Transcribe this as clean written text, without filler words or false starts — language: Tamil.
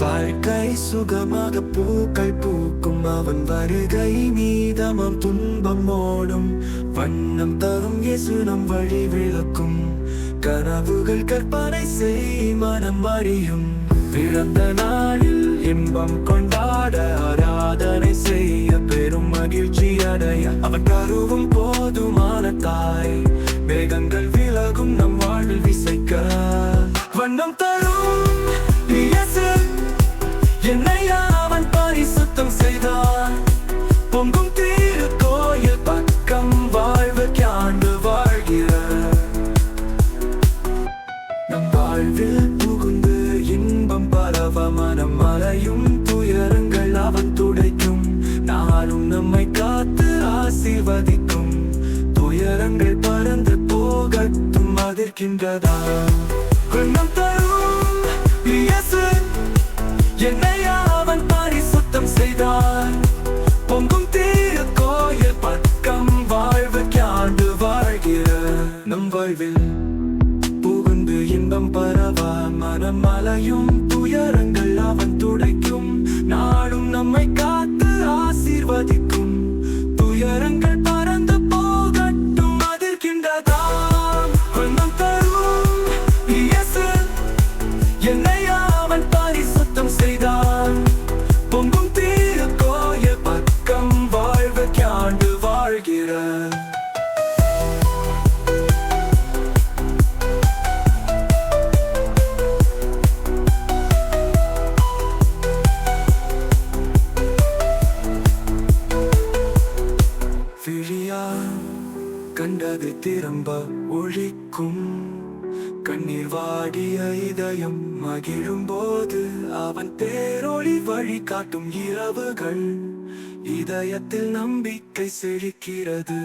வாழ்க்கை சுகமாக பூக்கள் பூக்கும், அவன் வருகை மீதமம் துன்பம் ஓடும். வண்ணம் தரும் இயேசு நம் வழி விளக்கும், கனவுகள் கற்பனை செய் மனம் அறியும். பிறந்த நாளில் இன்பம் கொண்டாட, ஆராதனை செய்ய, பெரும் மகிழ்ச்சி அடைய, அவன் கருவும் போதுமான தாய். மேகங்கள் விலகும் நம் வாழ்வில் விசைக்க, வண்ணம் தரும் இயேசு என்னை அவன் பரிசுத்தம் செய்தார். பொங்கும் தீரு கோயில் பக்கம் வாழ்வுக்கு ஆண்டு வாழ்கிறார். நம் வாழ்வில் புகுந்து இன்பம் பரவ, மனம் மறையும் துயரங்கள் அவன் துடைக்கும். நாளும் நம்மை காத்து ஆசீர்வதிக்கும், துயரங்கள் பறந்து போகட்டும் அதிர்கின்றதா. வண்ணம் தரும் இயேசு என்னை அவன் பரிசுத்தம் செய்தார். பொங்கும் தீரு கோயில் பக்கம் வாழ்வுக்கு ஆண்டு வாழ்கிறார். நம் வாழ்வில் புகுந்து இன்பம் பரவ, மனம் அலையும் துயரங்கள் அவன் துடைக்கும். நாளும் நம்மை காத்து ஆசீர்வதிக்கும், துயரங்கள் பறந்து போகட்டும் அதிர்கின்றதாம். வண்ணம் தரும் இயேசு என்னை அவன் பரிசுத்தம் செய்தான். பொங்கும் தீரு கோயில் பக்கம் வாழ்வுக்கு ஆண்டு வாழ்கிறார். விழியால் கண்டது திரும்ப ஒழிக்கும், கண்ணீர் வாடிய இதயம் மகிழும் போது, அவன் தேரொளி வழி காட்டும் இரவுகள், இதயத்தில் நம்பிக்கை செழிக்கிறது.